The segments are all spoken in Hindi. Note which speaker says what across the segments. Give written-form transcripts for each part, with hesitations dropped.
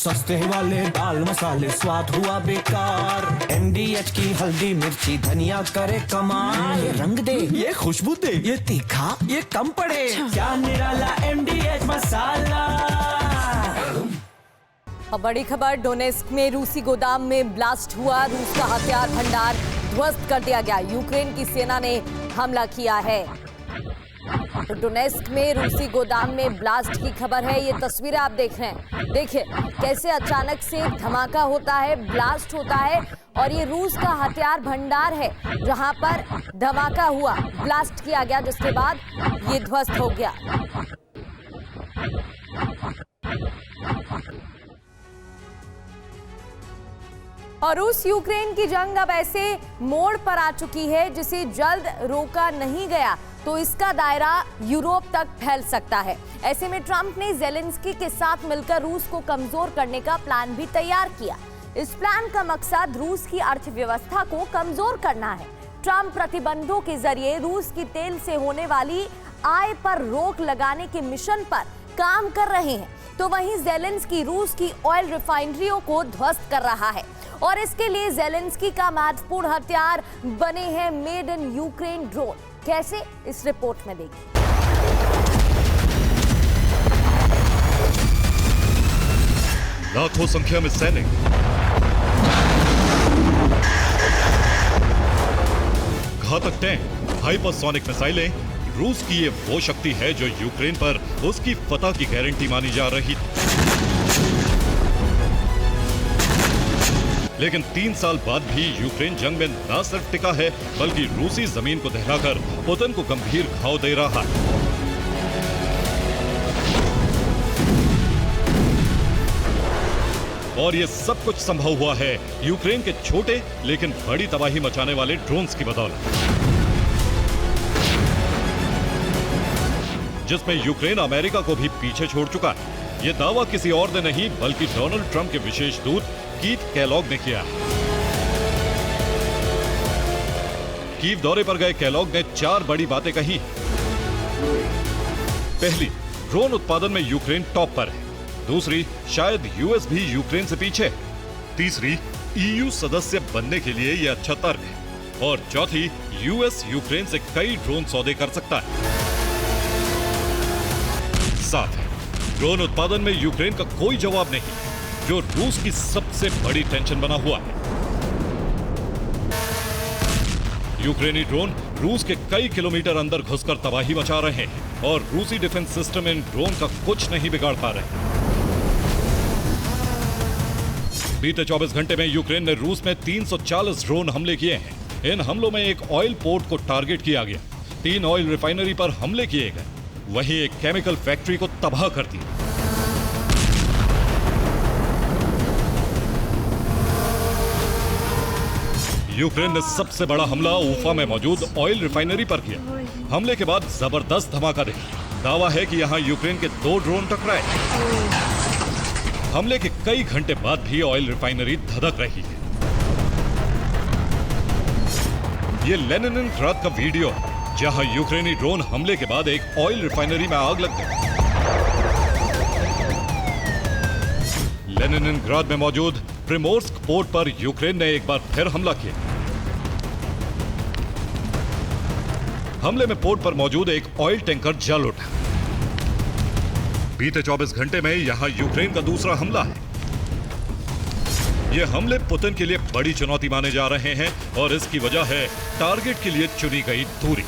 Speaker 1: सस्ते वाले दाल मसाले स्वाद हुआ बेकार। MDH की हल्दी मिर्ची धनिया करे कमाल। ये रंग दे, ये खुशबू दे, ये तीखा, ये कम पड़े। क्या निराला MDH मसाला।
Speaker 2: अब बड़ी खबर, डोनेस्क में रूसी गोदाम में ब्लास्ट हुआ। रूस का हथियार भंडार ध्वस्त कर दिया गया। यूक्रेन की सेना ने हमला किया है। तो डोनेस्क में रूसी गोदाम में ब्लास्ट की खबर है। ये तस्वीरें आप देख रहे हैं। देखिए कैसे अचानक से धमाका होता है, ब्लास्ट होता है और ये रूस का हथियार भंडार है जहां पर धमाका हुआ, ब्लास्ट किया गया, जिसके बाद ये ध्वस्त हो गया। और रूस यूक्रेन की जंग अब ऐसे मोड़ पर आ चुकी है जिसे जल्द रोका नहीं गया तो इसका दायरा यूरोप तक फैल सकता है। ऐसे में ट्रंप ने ज़ेलेंस्की के साथ मिलकर रूस को कमजोर करने का प्लान भी तैयार किया। इस प्लान का मकसद रूस की अर्थव्यवस्था को कमजोर करना है। ट्रंप प्रतिबंधों के जरिए रूस की तेल से होने वाली आय पर रोक लगाने के मिशन पर काम कर रहे हैं, तो वहीं ज़ेलेंस्की रूस की ऑयल रिफाइनरियों को ध्वस्त कर रहा है और इसके लिए ज़ेलेंस्की का महत्वपूर्ण हथियार बने हैं मेड इन यूक्रेन ड्रोन। कैसे, इस रिपोर्ट में देखिए।
Speaker 3: लाखों संख्या में सैनिक, घातक टैंक, हाइपरसोनिक मिसाइलें, रूस की ये वो शक्ति है जो यूक्रेन पर उसकी फतह की गारंटी मानी जा रही थी। लेकिन 3 साल बाद भी यूक्रेन जंग में न सिर्फ टिका है बल्कि रूसी जमीन को दहलाकर पुतिन को गंभीर घाव दे रहा है। और ये सब कुछ संभव हुआ है यूक्रेन के छोटे लेकिन बड़ी तबाही मचाने वाले ड्रोन्स की बदौलत, जिसमें यूक्रेन अमेरिका को भी पीछे छोड़ चुका है। ये दावा किसी और ने नहीं बल्कि डोनाल्ड ट्रंप के विशेष दूत कीथ केलॉग ने किया। कीव दौरे पर गए केलॉग ने 4 बड़ी बातें कही। पहली, ड्रोन उत्पादन में यूक्रेन टॉप पर है। दूसरी, शायद यूएस भी यूक्रेन से पीछे है। तीसरी, ईयू सदस्य बनने के लिए यह अच्छा तर्क है। और चौथी, यूएस यूक्रेन से कई ड्रोन सौदे कर सकता है। साथ है, ड्रोन उत्पादन में यूक्रेन का कोई जवाब नहीं, जो रूस की सबसे बड़ी टेंशन बना हुआ है। यूक्रेनी ड्रोन रूस के कई किलोमीटर अंदर घुसकर तबाही मचा रहे हैं और रूसी डिफेंस सिस्टम इन ड्रोन का कुछ नहीं बिगाड़ पा रहे। बीते 24 घंटे में यूक्रेन ने रूस में 340 ड्रोन हमले किए हैं। इन हमलों में एक ऑयल पोर्ट को टारगेट किया गया, 3 ऑयल रिफाइनरी पर हमले किए गए, वहीं एक केमिकल फैक्ट्री को तबाह कर दिया। यूक्रेन ने सबसे बड़ा हमला उफा में मौजूद ऑयल रिफाइनरी पर किया। हमले के बाद जबरदस्त धमाका देखा। दावा है कि यहां यूक्रेन के 2 ड्रोन टकराए। हमले के कई घंटे बाद भी ऑयल रिफाइनरी धधक रही है। ये लेनिनग्राद का वीडियो है जहां यूक्रेनी ड्रोन हमले के बाद एक ऑयल रिफाइनरी में आग लग गई। लेनिनग्राद में मौजूद प्रिमोर्स्क पोर्ट पर यूक्रेन ने एक बार फिर हमला किया। हमले में पोर्ट पर मौजूद एक ऑयल टैंकर जल उठा। बीते 24 घंटे में यहां यूक्रेन का दूसरा हमला है। ये हमले पुतिन के लिए बड़ी चुनौती माने जा रहे हैं और इसकी वजह है टारगेट के लिए चुनी गई दूरी।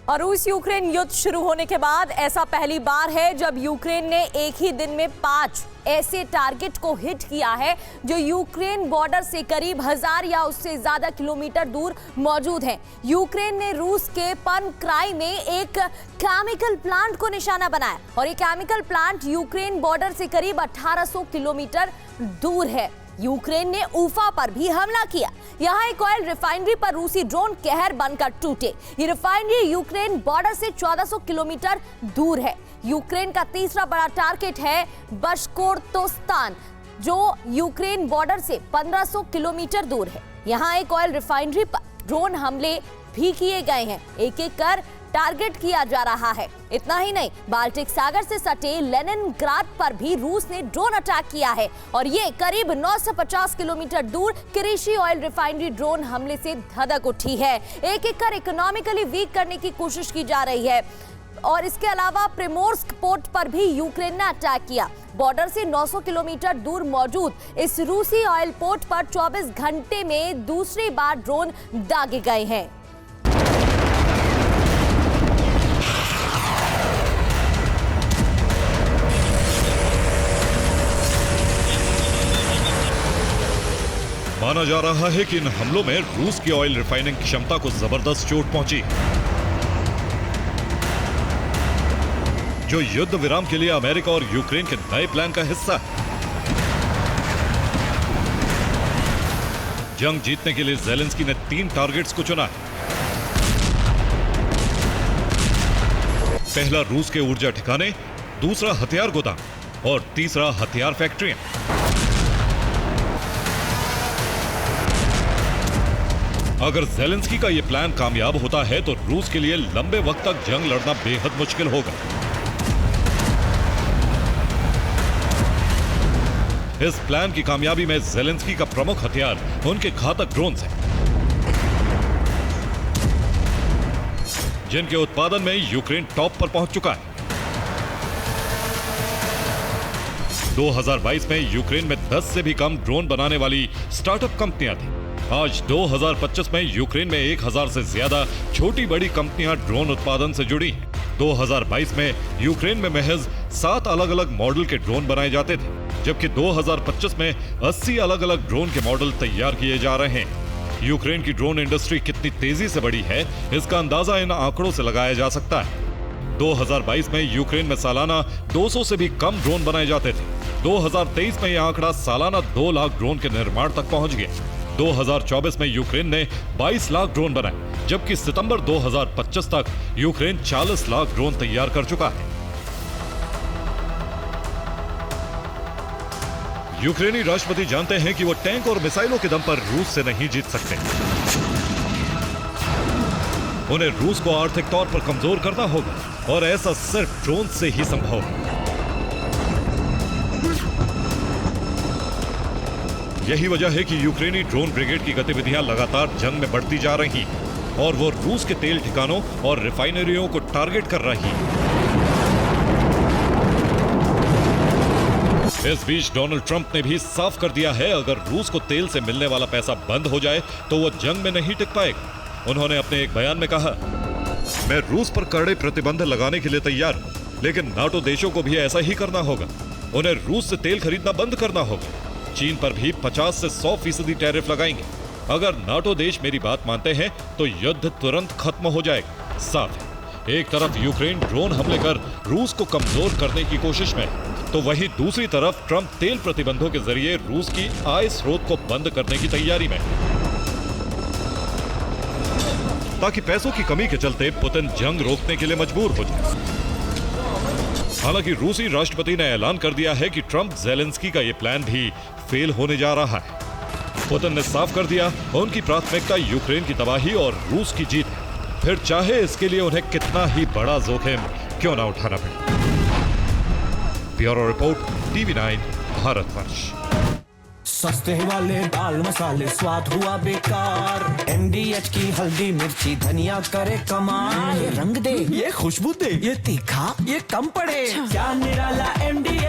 Speaker 2: और रूस यूक्रेन युद्ध शुरू होने के बाद ऐसा पहली बार है जब यूक्रेन ने एक ही दिन में 5 ऐसे टारगेट को हिट किया है जो यूक्रेन बॉर्डर से करीब 1000 या उससे ज्यादा किलोमीटर दूर मौजूद हैं। यूक्रेन ने रूस के पनक्राई में एक केमिकल प्लांट को निशाना बनाया और ये केमिकल प्लांट यूक्रेन बॉर्डर से करीब 1800 किलोमीटर दूर है। यूक्रेन ने उफा पर भी हमला किया। यहाँ एक ऑयल रिफाइनरी पर रूसी ड्रोन कहर बनकर टूटे। ये रिफाइनरी यूक्रेन बॉर्डर से 1400 किलोमीटर दूर है। यूक्रेन का तीसरा बड़ा टारगेट है बशकोर्तोस्तान, जो यूक्रेन बॉर्डर से 1500 किलोमीटर दूर है। यहाँ एक ऑयल रिफाइनरी पर ड्रोन हमले भी किए गए हैं। एक एक कर टारगेट किया जा रहा है। इतना ही नहीं, बाल्टिक सागर से सटे लेनिनग्राड पर भी रूस ने ड्रोन अटैक किया है और ये करीब 950 किलोमीटर दूर किरीशी ऑयल रिफाइनरी ड्रोन हमले से धधक उठी है। एक एक कर इकोनॉमिकली वीक करने की कोशिश की जा रही है। और इसके अलावा प्रिमोर्स्क पोर्ट पर भी यूक्रेन ने अटैक किया। बॉर्डर से 900 किलोमीटर दूर मौजूद इस रूसी ऑयल पोर्ट पर 24 घंटे में दूसरी बार ड्रोन दागे गए हैं।
Speaker 3: माना जा रहा है कि इन हमलों में रूस की ऑयल रिफाइनिंग क्षमता को जबरदस्त चोट पहुंची, जो युद्ध विराम के लिए अमेरिका और यूक्रेन के नए प्लान का हिस्सा है। जंग जीतने के लिए ज़ेलेंस्की ने 3 टारगेट्स को चुना है। पहला रूस के ऊर्जा ठिकाने, दूसरा हथियार गोदाम और तीसरा हथियार फैक्ट्रियां। अगर ज़ेलेंस्की का यह प्लान कामयाब होता है तो रूस के लिए लंबे वक्त तक जंग लड़ना बेहद मुश्किल होगा। इस प्लान की कामयाबी में ज़ेलेंस्की का प्रमुख हथियार उनके घातक ड्रोन्स हैं, जिनके उत्पादन में यूक्रेन टॉप पर पहुंच चुका है। 2022 में यूक्रेन में 10 से भी कम ड्रोन बनाने वाली स्टार्टअप कंपनियां थी। आज 2025 में यूक्रेन में 1000 से ज्यादा छोटी बड़ी कंपनियां ड्रोन उत्पादन से जुड़ी हैं। 2022 में यूक्रेन में महज 7 अलग अलग मॉडल के ड्रोन बनाए जाते थे, जबकि 2025 में 80 अलग अलग ड्रोन के मॉडल तैयार किए जा रहे हैं। यूक्रेन की ड्रोन इंडस्ट्री कितनी तेजी से बढ़ी है, इसका अंदाजा इन आंकड़ों से लगाया जा सकता है। 2022 में यूक्रेन में सालाना 200 से भी कम ड्रोन बनाए जाते थे। 2023 में यह आंकड़ा सालाना 2 लाख ड्रोन के निर्माण तक पहुंच गया। 2024 में यूक्रेन ने 22 लाख ड्रोन बनाए, जबकि सितंबर 2025 तक यूक्रेन 40 लाख ड्रोन तैयार कर चुका है। यूक्रेनी राष्ट्रपति जानते हैं कि वो टैंक और मिसाइलों के दम पर रूस से नहीं जीत सकते। उन्हें रूस को आर्थिक तौर पर कमजोर करना होगा और ऐसा सिर्फ ड्रोन से ही संभव है। यही वजह है कि यूक्रेनी ड्रोन ब्रिगेड की गतिविधियां लगातार जंग में बढ़ती जा रही हैं और वो रूस के तेल ठिकानों और रिफाइनरियों को टारगेट कर रही है। इस बीच डोनाल्ड ट्रंप ने भी साफ कर दिया है, अगर रूस को तेल से मिलने वाला पैसा बंद हो जाए तो वो जंग में नहीं टिक पाएगा। उन्होंने अपने एक बयान में कहा, मैं रूस पर कड़े प्रतिबंध लगाने के लिए तैयार हूं, लेकिन नाटो देशों को भी ऐसा ही करना होगा। उन्हें रूस से तेल खरीदना बंद करना होगा। चीन पर भी 50 से 100% टैरिफ लगाएंगे। अगर नाटो देश मेरी बात मानते हैं तो युद्ध तुरंत खत्म हो जाएगा। साफ है, एक तरफ यूक्रेन ड्रोन हमले कर रूस को कमजोर करने की कोशिश में, तो वहीं दूसरी तरफ ट्रंप तेल प्रतिबंधों के जरिए रूस की आय स्रोत को बंद करने की तैयारी में, ताकि पैसों की कमी के चलते पुतिन जंग रोकने के लिए मजबूर हो जाए। हालांकि रूसी राष्ट्रपति ने ऐलान कर दिया है कि ट्रंप ज़ेलेंस्की का यह प्लान भी फेल होने जा रहा है। पुतिन ने साफ कर दिया, उनकी प्राथमिकता यूक्रेन की तबाही और रूस की जीत है, फिर चाहे इसके लिए उन्हें कितना ही बड़ा जोखिम क्यों ना उठाना पड़े। Bureau report, TV9 Bharatvarsh.
Speaker 1: सस्ते वाले दाल मसाले स्वाद हुआ बेकार, MDH की हल्दी मिर्ची धनिया करे कमाल। ये रंग दे, ये खुशबू दे, ये तीखा, ये कम पड़े। क्या निराला MDH